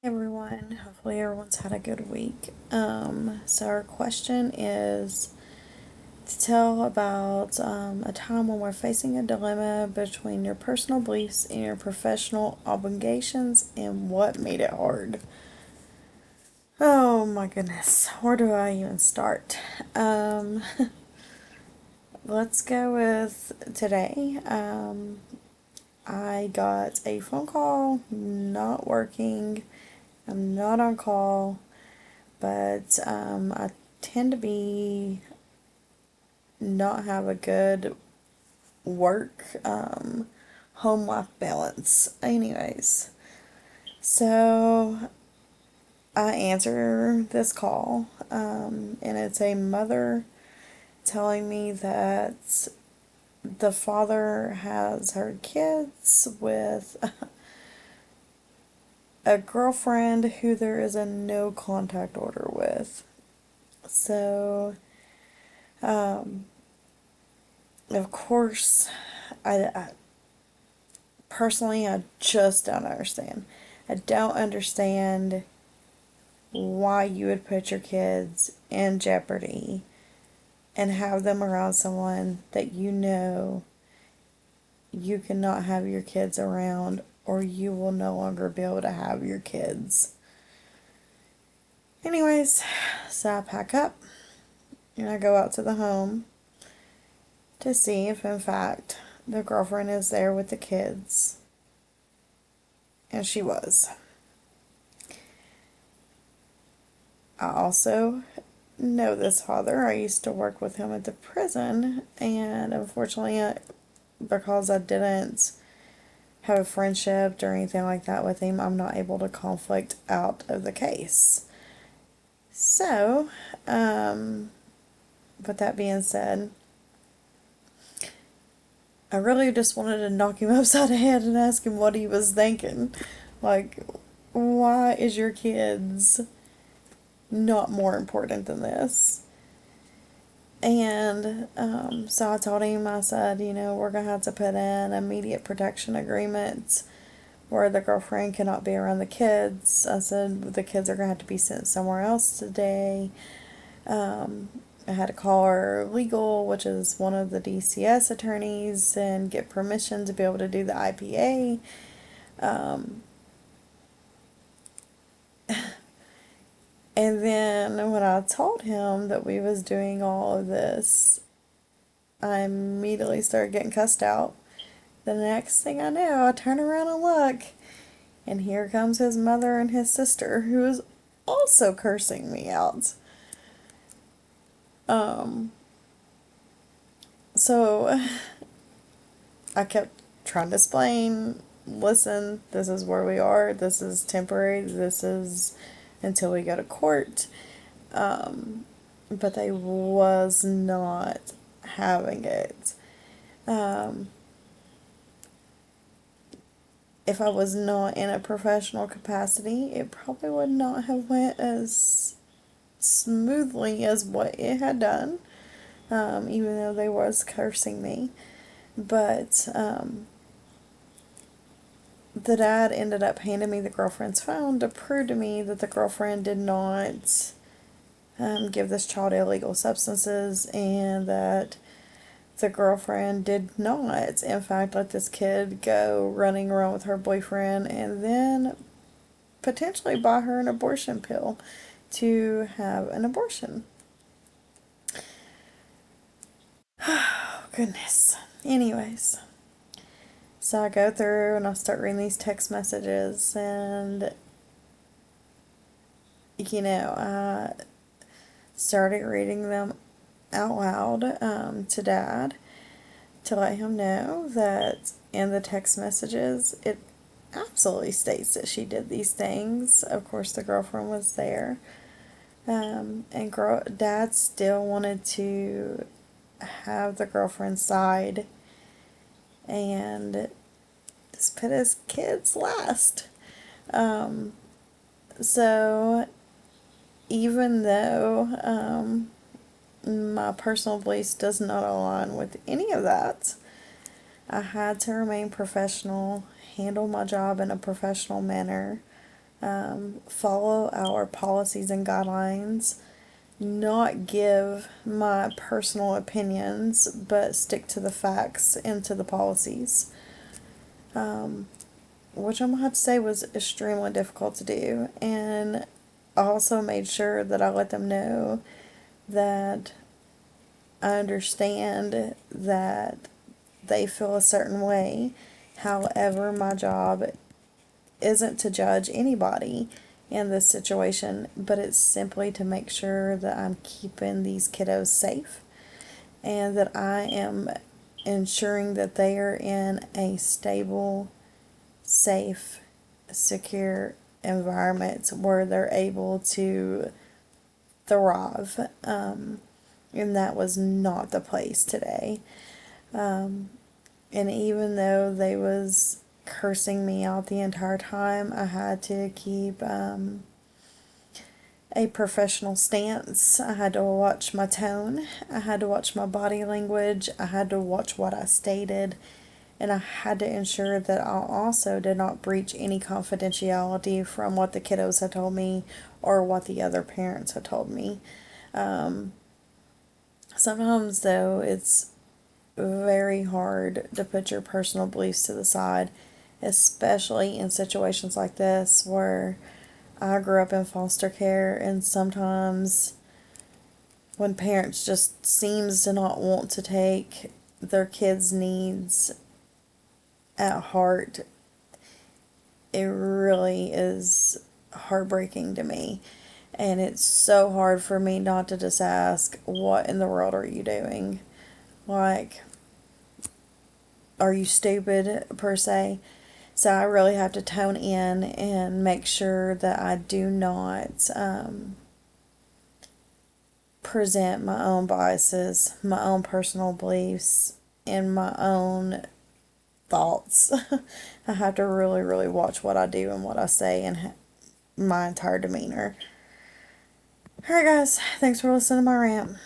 Everyone, hopefully everyone's had a good week. So our question is to tell about a time when we're facing a dilemma between your personal beliefs and your professional obligations and what made it hard. Oh my goodness, where do I even start? Um, let's go with today. I got a phone call, not working. I'm not on call. But I tend to be not have a good work home life balance. Anyways, so I answer this call, and it's a mother telling me that the father has her kids with a girlfriend who there is a no contact order with. So, um, of course, I personally, I just don't understand. I don't understand why you would put your kids in jeopardy and have them around someone that you know you cannot have your kids around, or you will no longer be able to have your kids. Anyways, so I pack up and I go out to the home to see if, in fact, the girlfriend is there with the kids. And she was. I also know this father. I used to work with him at the prison, and unfortunately, because I didn't have a friendship or anything like that with him, I'm not able to conflict out of the case. So, with that being said, I really just wanted to knock him upside the head and ask him what he was thinking. Like, why is your kids not more important than this? And so I told him, I said, we're going to have to put in immediate protection agreements where the girlfriend cannot be around the kids. I said, the kids are going to have to be sent somewhere else today. I had to call our legal, which is one of the DCS attorneys, and get permission to be able to do the IPA. And then when I told him that we was doing all of this, I immediately started getting cussed out. The next thing I know, I turn around and look, and here comes his mother and his sister, who is also cursing me out. Um, so I kept trying to explain, listen, this is where we are, this is temporary, this is until we go to court. But they was not having it. Um, if I was not in a professional capacity, it probably would not have went as smoothly as what it had done, even though they was cursing me. But the dad ended up handing me the girlfriend's phone to prove to me that the girlfriend did not give this child illegal substances, and that the girlfriend did not, in fact, let this kid go running around with her boyfriend and then potentially buy her an abortion pill to have an abortion. Oh, goodness. Anyways, so I go through and I start reading these text messages, and I started reading them out loud to dad to let him know that in the text messages it absolutely states that she did these things. Of course, the girlfriend was there. And dad still wanted to have the girlfriend's side and just put his kids last. Um, so even though my personal beliefs does not align with any of that, I had to remain professional, handle my job in a professional manner, follow our policies and guidelines, not give my personal opinions, but stick to the facts and to the policies. Which I'm gonna have to say was extremely difficult to do. And I also made sure that I let them know that I understand that they feel a certain way. However, my job isn't to judge anybody in this situation, but it's simply to make sure that I'm keeping these kiddos safe and that I am ensuring that they are in a stable, safe, secure environment where they're able to thrive. And that was not the place today. And even though they was cursing me out the entire time, I had to keep a professional stance. I had to watch my tone. I had to watch my body language. I had to watch what I stated. And I had to ensure that I also did not breach any confidentiality from what the kiddos had told me or what the other parents had told me. Sometimes, though, it's very hard to put your personal beliefs to the side, especially in situations like this where I grew up in foster care, and sometimes when parents just seems to not want to take their kids' needs at heart, it really is heartbreaking to me. And it's so hard for me not to just ask, what in the world are you doing? Like, are you stupid, per se? So I really have to tone in and make sure that I do not present my own biases, my own personal beliefs, and my own thoughts. I have to really, really watch what I do and what I say and my entire demeanor. Alright, guys, thanks for listening to my rant.